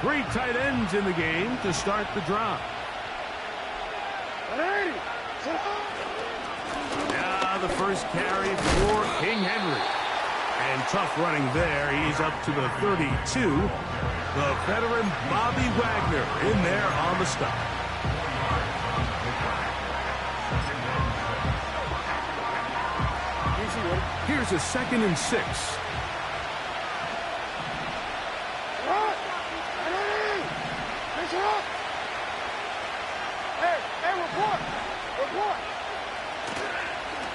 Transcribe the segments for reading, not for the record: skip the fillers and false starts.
Three tight ends in the game to start the drive. Now the first carry for King Henry. And tough running there. He's up to the 32. The veteran Bobby Wagner in there on the stop. Here's a 2nd and 6.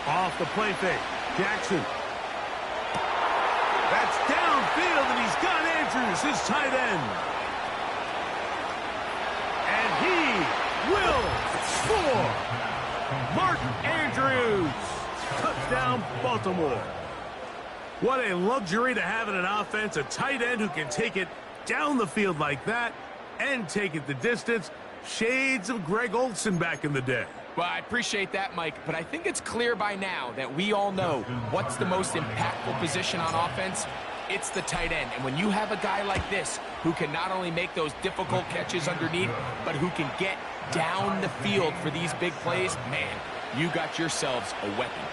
Off the play fake. Jackson. That's downfield, and he's got Andrews, his tight end. And he will score. Mark Andrews. Touchdown, Baltimore. What a luxury to have in an offense, a tight end who can take it down the field like that and take it the distance. Shades of Greg Olsen back in the day. Well, I appreciate that, Mike, but I think it's clear by now that we all know what's the most impactful position on offense. It's the tight end. And when you have a guy like this who can not only make those difficult catches underneath, but who can get down the field for these big plays, man, you got yourselves a weapon.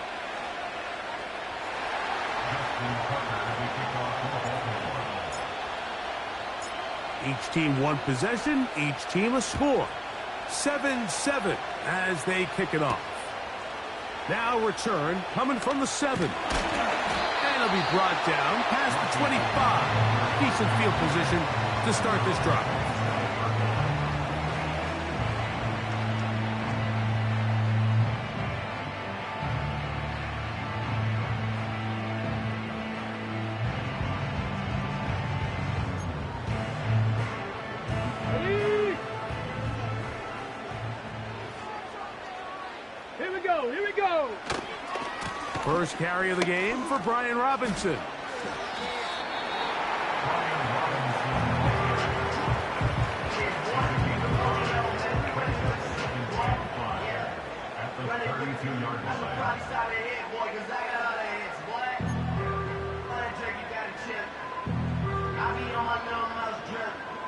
Each team one possession, each team a score. 7-7 as they kick it off. Now return coming from the 7. And it'll be brought down past the 25. Decent field position to start this drive. First carry of the game for Brian Robinson.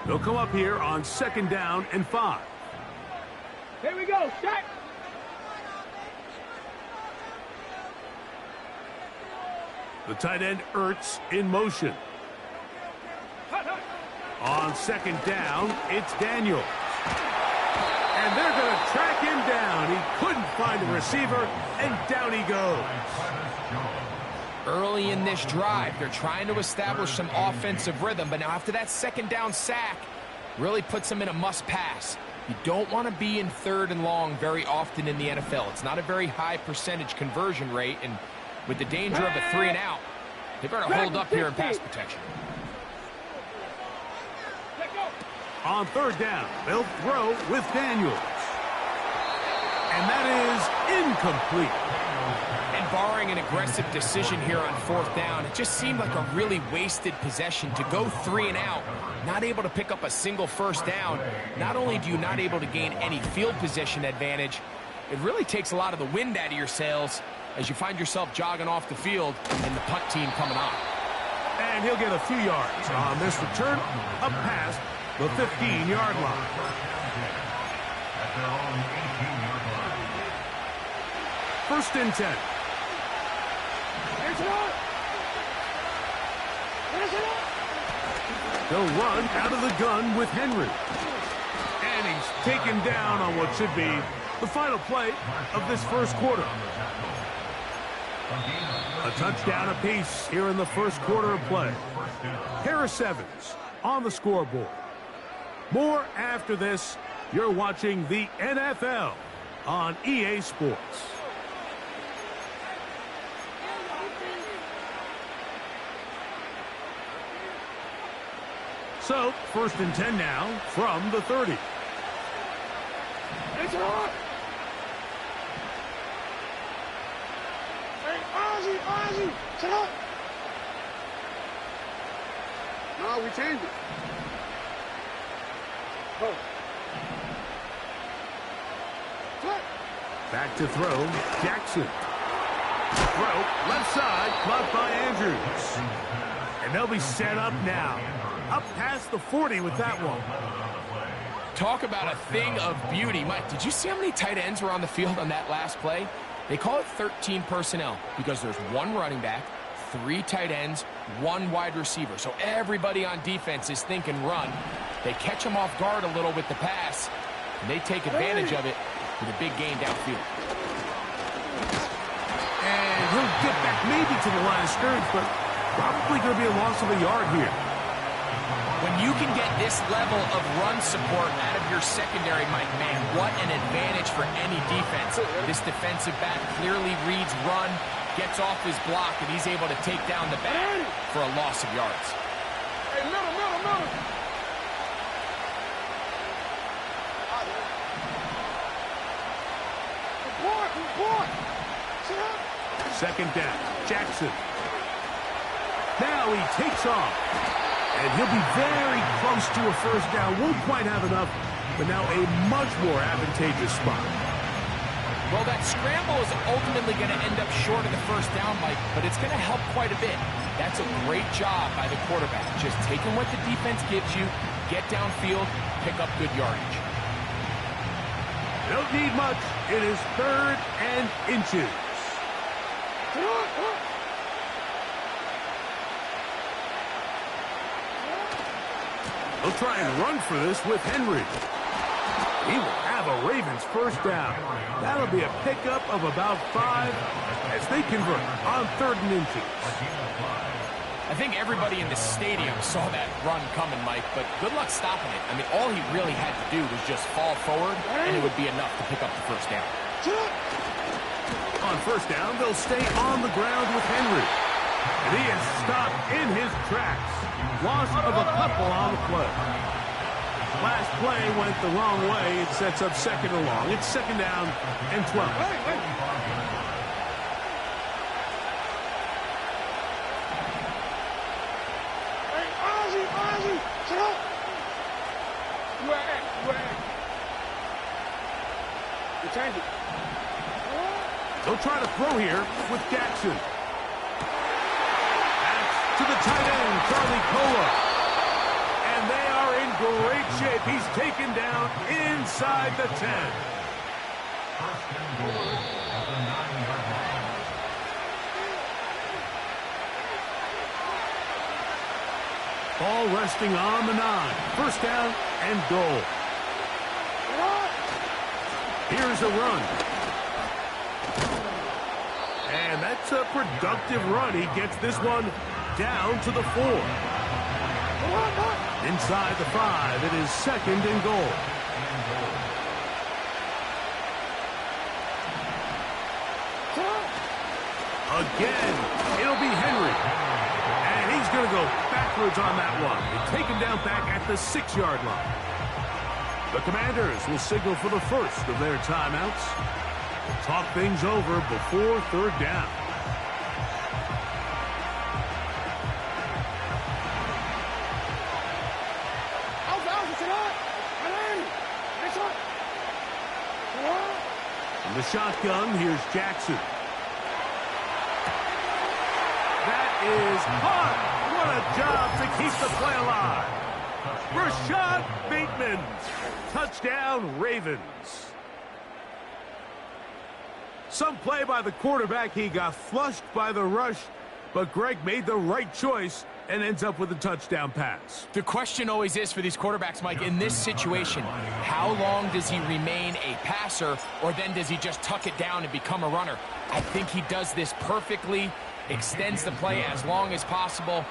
They'll come up here on 2nd down and 5. Here we go, set. The tight end Ertz in motion. On 2nd down, it's Daniels. And they're going to track him down. He couldn't find a receiver, and down he goes. Early in this drive, they're trying to establish some offensive rhythm, but now after that 2nd down sack, really puts them in a must-pass. You don't want to be in 3rd and long very often in the NFL. It's not a very high percentage conversion rate, and with the danger of a 3 and out, they better hold up here in pass protection. On 3rd down, they'll throw with Daniels. And that is incomplete. And barring an aggressive decision here on 4th down, it just seemed like a really wasted possession to go 3 and out, not able to pick up a single 1st down. Not only do you not able to gain any field position advantage, it really takes a lot of the wind out of your sails as you find yourself jogging off the field and the punt team coming on. And he'll get a few yards on this return up past the 15-yard line. First and 10. They'll run out of the gun with Henry. And he's taken down on what should be the final play of this first quarter. A touchdown apiece here in the first quarter of play. Harris Evans on the scoreboard. More after this. You're watching the NFL on EA Sports. So, first and 10 now from the 30. It's on. Ozzy, sit up. No, we changed it. Oh. Back to throw, Jackson. Throw, left side, caught by Andrews. And they'll be set up now. up past the 40 with that one. Talk about a thing of beauty. Mike, did you see how many tight ends were on the field on that last play? They call it 13 personnel because there's one running back, 3 tight ends, 1 wide receiver. So everybody on defense is thinking run. They catch them off guard a little with the pass, and they take advantage of it with a big gain downfield. And he'll get back maybe to the line of scrimmage, but probably going to be a loss of a yard here. When you can get this level of run support out of your secondary, Mike, man, what an advantage for any defense. This defensive back clearly reads run, gets off his block, and he's able to take down the back for a loss of yards. Hey, middle. Report. Sit up. Second down, Jackson. Now he takes off. And he'll be very close to a first down. Won't quite have enough, but now a much more advantageous spot. Well, that scramble is ultimately going to end up short of the first down, Mike, but it's going to help quite a bit. That's a great job by the quarterback. Just taking what the defense gives you, get downfield, pick up good yardage. Don't need much. It is 3rd and inches. They'll try and run for this with Henry. He will have a Ravens first down. That'll be a pickup of about 5 as they convert on 3rd and inches. I think everybody in the stadium saw that run coming, Mike, but good luck stopping it. I mean, all he really had to do was just fall forward, and it would be enough to pick up the first down. On first down, they'll stay on the ground with Henry. And he is stopped in his tracks. Loss of a couple on the play. Last play went the wrong way. It sets up 2nd and long. It's 2nd down and 12. Hey, Ozzy, sit up. Where? You change it. They'll try to throw here with Jackson. To the tight end, Charlie Kola. And they are in great shape. He's taken down inside the 10. Ball resting on the 9. First down and goal. Here's a run. And that's a productive run. He gets this one down to the 4. Inside the 5, it is 2nd and goal. Again, it'll be Henry. And he's going to go backwards on that one. And taken down back at the 6-yard line. The Commanders will signal for the first of their timeouts. We'll talk things over before 3rd down. From the shotgun, here's Jackson. That is hard. What a job to keep the play alive. Rashad Bateman. Touchdown, Ravens. Some play by the quarterback. He got flushed by the rush, but Greg made the right choice and ends up with a touchdown pass. The question always is for these quarterbacks, Mike, in this situation, how long does he remain a passer, or then does he just tuck it down and become a runner? I think he does this perfectly, extends the play as long as possible,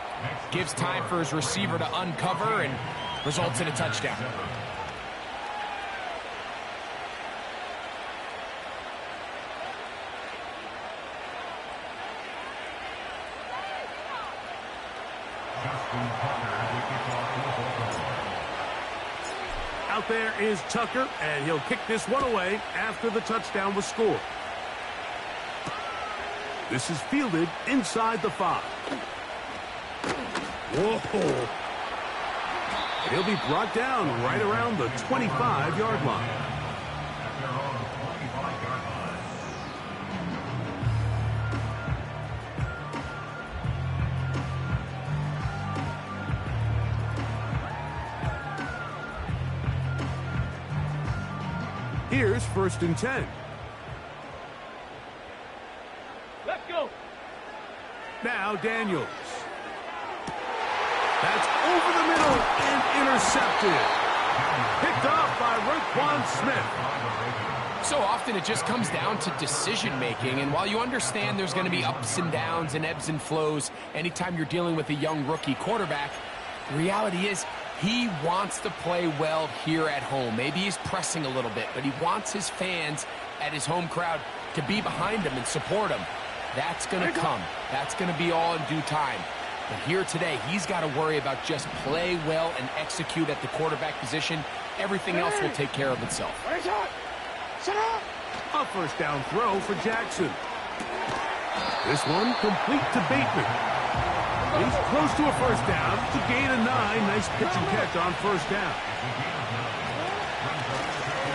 gives time for his receiver to uncover, and results in a touchdown. Out there is Tucker, and he'll kick this one away after the touchdown was scored. This is fielded inside the 5. Whoa! He'll be brought down right around the 25-yard line. Here's 1st and 10. Let's go. Now Daniels. That's over the middle and intercepted. Picked off by Roquan Smith. So often it just comes down to decision-making, and while you understand there's going to be ups and downs and ebbs and flows anytime you're dealing with a young rookie quarterback, the reality is he wants to play well here at home. Maybe he's pressing a little bit, but he wants his fans at his home crowd to be behind him and support him. That's going to come. That's going to be all in due time. But here today, he's got to worry about just play well and execute at the quarterback position. Everything else will take care of itself. A 1st down throw for Jackson. This one complete to Bateman. He's close to a 1st down to gain a 9. Nice pitch and catch on 1st down.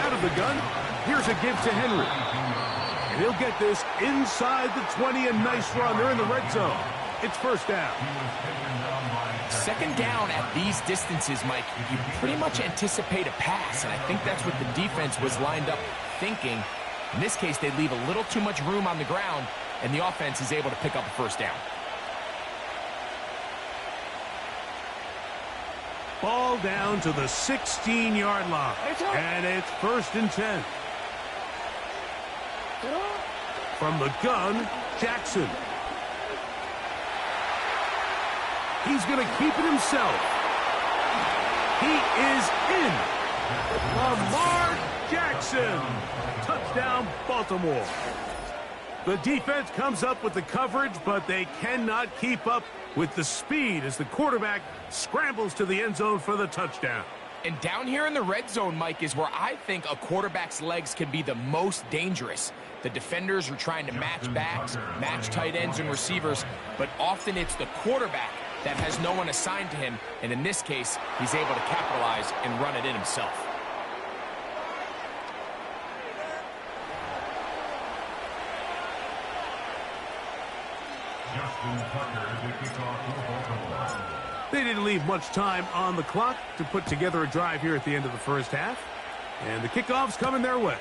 Out of the gun, here's a give to Henry. And he'll get this inside the 20. A nice run. They're in the red zone. It's 1st down. 2nd down at these distances, Mike, you pretty much anticipate a pass, and I think that's what the defense was lined up thinking. In this case, they leave a little too much room on the ground, and the offense is able to pick up a 1st down. Ball down to the 16-yard line. And it's 1st and 10. From the gun, Jackson. He's going to keep it himself. He is in. Lamar Jackson. Touchdown, Baltimore. The defense comes up with the coverage, but they cannot keep up with the speed as the quarterback scrambles to the end zone for the touchdown. And down here in the red zone, Mike, is where I think a quarterback's legs can be the most dangerous. The defenders are trying to match backs, match tight ends and receivers, but often it's the quarterback that has no one assigned to him, and in this case, he's able to capitalize and run it in himself. They didn't leave much time on the clock to put together a drive here at the end of the 1st half, and the kickoff's coming their way.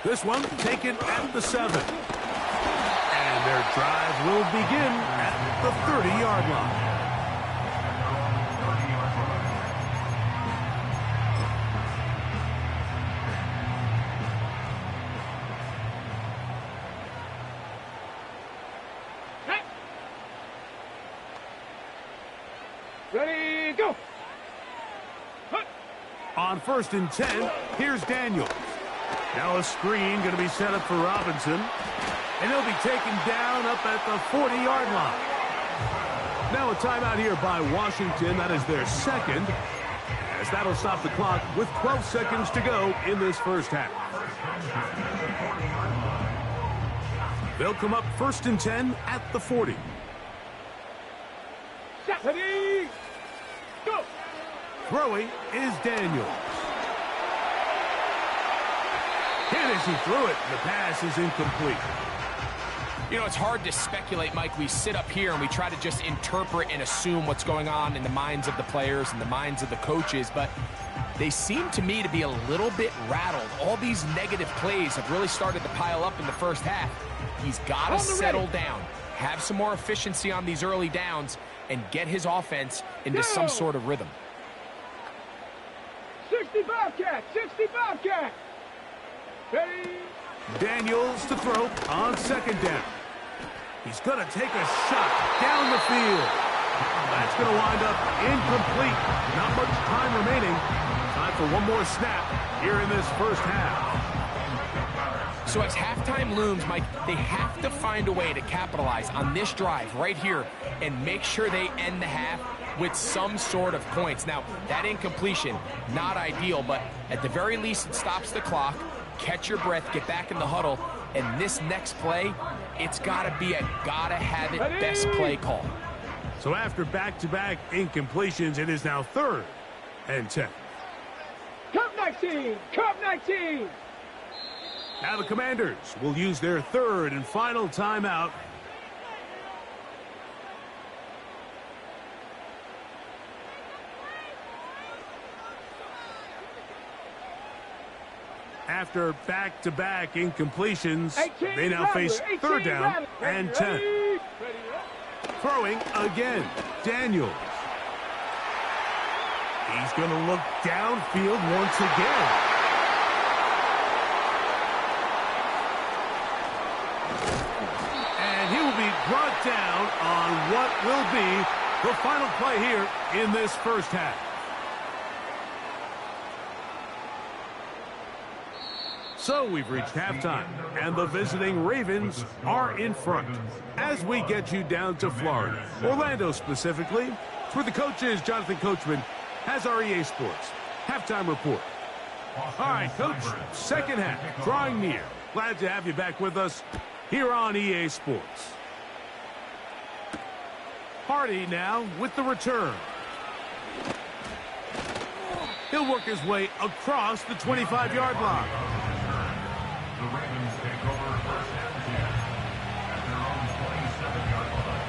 This one taken at the 7. And their drive will begin at the 30-yard line. Ready, go. On 1st and 10, here's Daniels. Now a screen going to be set up for Robinson. And he'll be taken down up at the 40-yard line. Now a timeout here by Washington. That is their 2nd. As that'll stop the clock with 12 seconds to go in this 1st half. They'll come up 1st and 10 at the 40. Ready, go. Throwing is Daniels. And as he threw it, the pass is incomplete. You know, it's hard to speculate, Mike. We sit up here and we try to just interpret and assume what's going on in the minds of the players and the minds of the coaches, but they seem to me to be a little bit rattled. All these negative plays have really started to pile up in the 1st half. He's got to settle down, have some more efficiency on these early downs, and get his offense into some sort of rhythm. 65 cat, 65 cat. Ready. Daniels to throw on 2nd down. He's going to take a shot down the field. That's going to wind up incomplete. Not much time remaining. Time for one more snap here in this 1st half. So as halftime looms, Mike, they have to find a way to capitalize on this drive right here and make sure they end the half with some sort of points. Now, that incompletion, not ideal, but at the very least it stops the clock. Catch your breath, get back in the huddle, and this next play, it's got to be a gotta-have-it best play call. So after back-to-back incompletions, it is now 3rd and 10. Cup 19, Cup 19. Now the Commanders will use their 3rd and final timeout. After back-to-back incompletions, 18, they now face third down and 10. Ready. Throwing again, Daniels. He's going to look downfield once again. And he will be brought down on what will be the final play here in this first half. So we've reached halftime, and the visiting Ravens are in front. As we get you down to Florida, Orlando specifically, for the coaches, Jonathan Coachman has our EA Sports halftime report. All right, Coach, second half, drawing near. Glad to have you back with us here on EA Sports. Hardy now with the return. He'll work his way across the 25-yard line. The Ravens take over first and 10 at their own 27-yard line.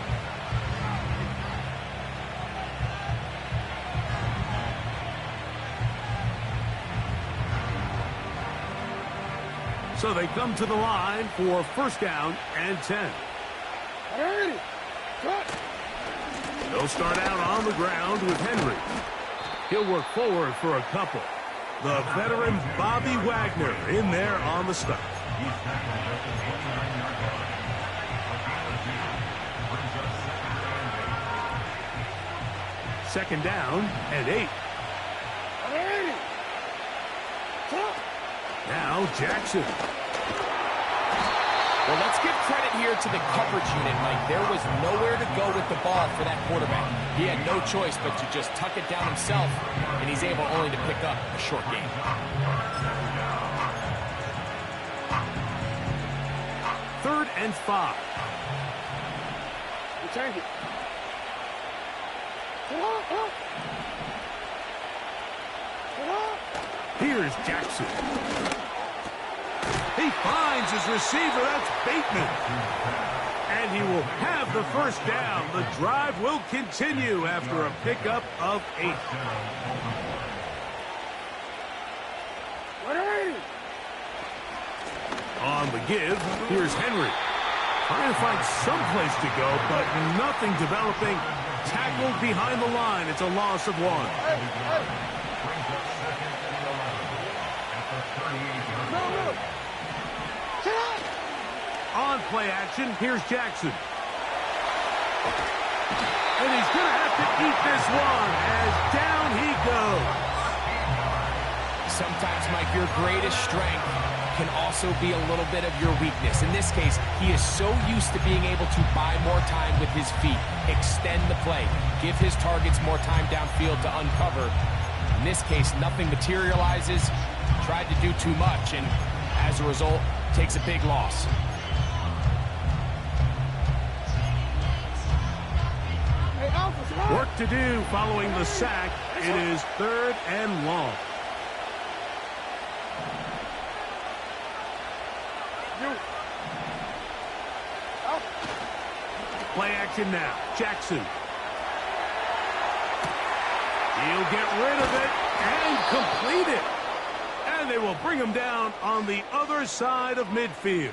So they come to the line for first down and 10. Ready. Cut. They'll start out on the ground with Henry. He'll work forward for a couple. The veteran Bobby Wagner in there on the stop. Second down and 8. Ready. Cut. Now Jackson. Well, let's give credit here to the coverage unit, Mike. There was nowhere to go with the ball for that quarterback. He had no choice but to just tuck it down himself, and he's able only to pick up a short gain. Third and 5. Return it. Cut. Here's Jackson. He finds his receiver. That's Bateman. And he will have the first down. The drive will continue after a pickup of 8. Ready. On the give, here's Henry. Trying to find some place to go, but nothing developing. Tackled behind the line. It's a loss of 1. No. On play action, here's Jackson. And he's going to have to eat this one as down he goes. Sometimes, Mike, your greatest strength can also be a little bit of your weakness. In this case, he is so used to being able to buy more time with his feet, extend the play, give his targets more time downfield to uncover. In this case, nothing materializes, tried to do too much, and as a result, takes a big loss. Work to do following the sack. It is third and long. Play action now. Jackson. He'll get rid of it and complete it. And they will bring him down on the other side of midfield.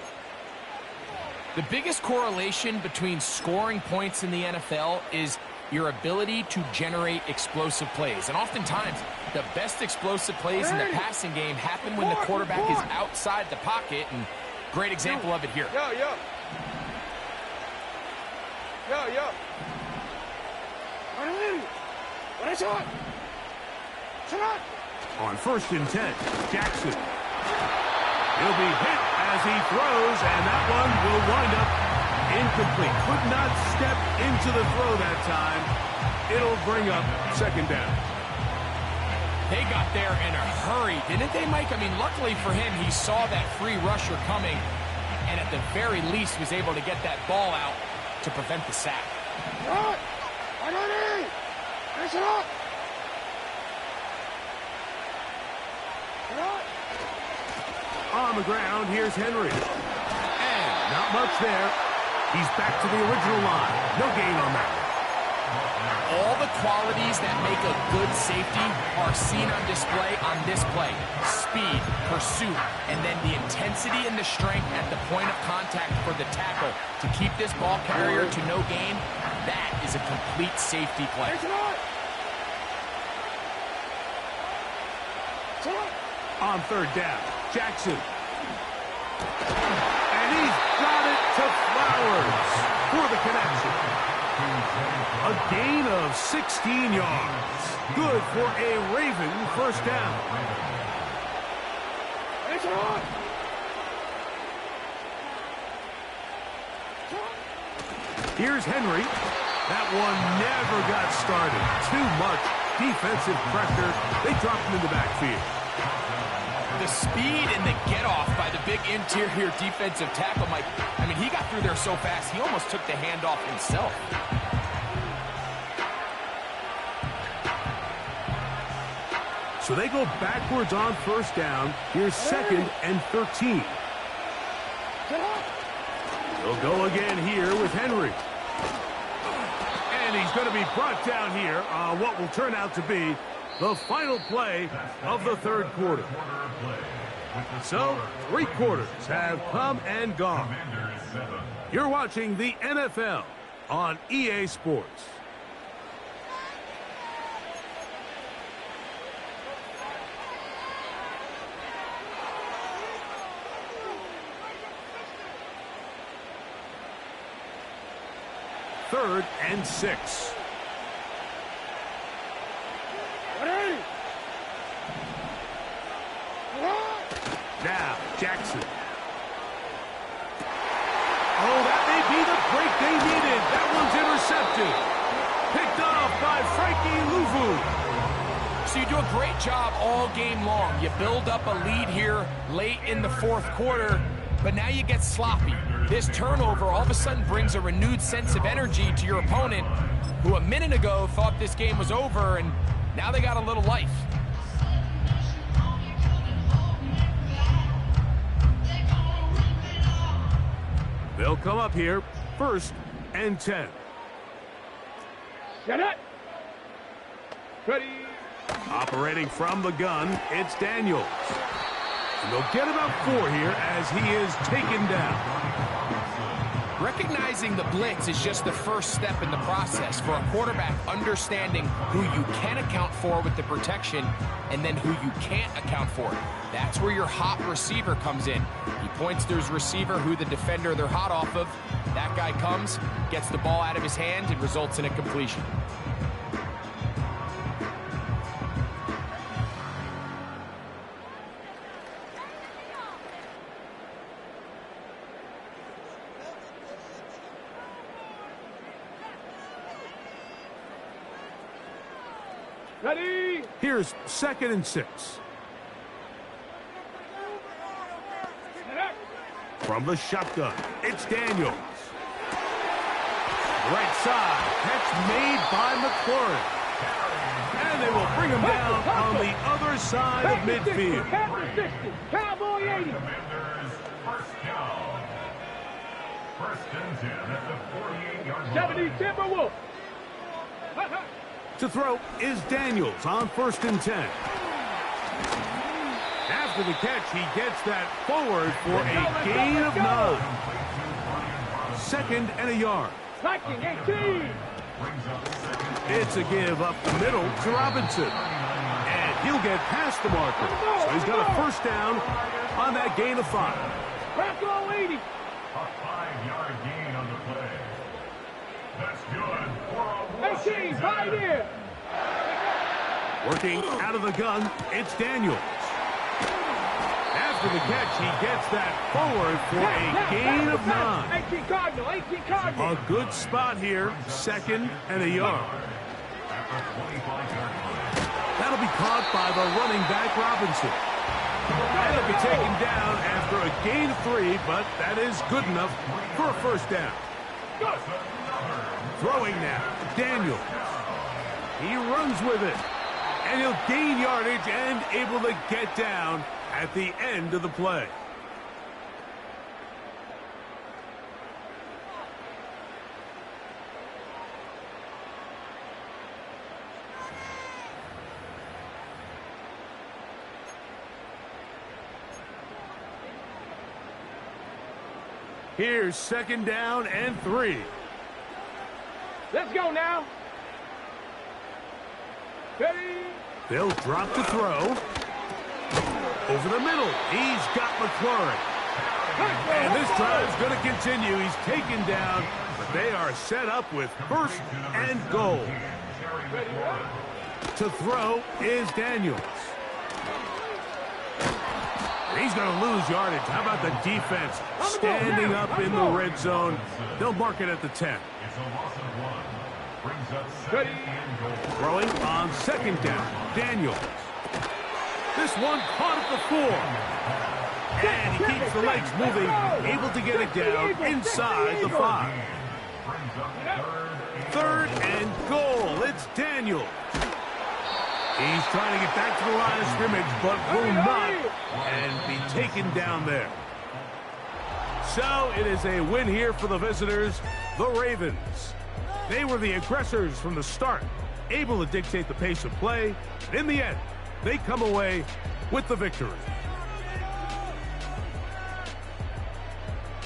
The biggest correlation between scoring points in the NFL is your ability to generate explosive plays. And oftentimes, the best explosive plays in the passing game happen when the quarterback is outside the pocket. And great example of it here. Yo. What is it? On first and 10, Jackson. He'll be hit as he throws, and that one will wind up incomplete. Could not step into the throw that time. It'll bring up second down. They got there in a hurry, didn't they, Mike? I mean, luckily for him, he saw that free rusher coming, and at the very least was able to get that ball out to prevent the sack. On the ground, here's Henry. And not much there. He's back to the original line. No gain on that. all the qualities that make a good safety are seen on display on this play. Speed, pursuit, and then the intensity and the strength at the point of contact for the tackle to keep this ball carrier to no gain. That is a complete safety play. On third down, Jackson. And he's got it to Flowers for the connection. A gain of 16 yards. Good for a Raven first down. Here's Henry. That one never got started. Too much defensive pressure. They dropped him in the backfield. The speed and the get-off by the big interior defensive tackle, Mike. I mean, he got through there so fast, he almost took the handoff himself. So they go backwards on first down. Here's 2nd and 13. They'll go again here with Henry. And he's going to be brought down here on what will turn out to be the final play of the third quarter. So, 3 quarters have come and gone. You're watching the NFL on EA Sports. Third and 6. Now, Jackson. Oh, that may be the break they needed. That one's intercepted. Picked off by Frankie Luvu. So you do a great job all game long. You build up a lead here late in the fourth quarter, but now you get sloppy. This turnover all of a sudden brings a renewed sense of energy to your opponent, who a minute ago thought this game was over, and now they got a little life. They'll come up here, 1st and 10. Get it. Ready. Operating from the gun, it's Daniels. And they'll get about 4 here as he is taken down. Recognizing the blitz is just the first step in the process for a quarterback understanding who you can account for with the protection and then who you can't account for. That's where your hot receiver comes in. He points to his receiver who the defender they're hot off of. That guy comes, gets the ball out of his hand, and results in a completion. Ready. Here's 2nd and 6. From the shotgun, it's Daniels. Right side, catch made by McLaurin. And they will bring him down on the other side of midfield. Cowboy 80. Commanders, first down. 1st and 10 at the 48-yard line. 70 Timberwolf. To throw is Daniels on 1st and 10. After the catch, he gets that forward for a gain of 9. 2nd and a yard. Viking 18. It's a give up the middle to Robinson. And he'll get past the marker. So he's got a first down on that gain of 5. Bronco 80. A 5-yard gain on the play. That's good for a 18, right here. Working out of the gun, it's Daniels. After the catch, he gets that forward for a gain of 9. 18 Cardinal, 18 Cardinal. A good spot here, 2nd and a yard. That'll be caught by the running back, Robinson. And he'll be taken down after a gain of 3, but that is good enough for a first down. Throwing now, Daniels. He runs with it. And he'll gain yardage and able to get down at the end of the play. Here's 2nd down and 3. Let's go now. Ready? They'll drop to throw. Over the middle. He's got McLaurin. And this drive's going to continue. He's taken down, but they are set up with 1st and goal. To throw is Daniels. He's going to lose yardage. How about the defense standing up in the red zone? They'll mark it at the 10. It's a loss of 1. Brings up 2nd and goal. Throwing on 2nd down, Daniels. This one caught at the 4. And he keeps the legs moving, able to get it down inside the 5. Brings up 3rd and goal. It's Daniels. He's trying to get back to the line of scrimmage, but will not, and be taken down there. So it is a win here for the visitors, the Ravens. They were the aggressors from the start, able to dictate the pace of play. In the end, they come away with the victory.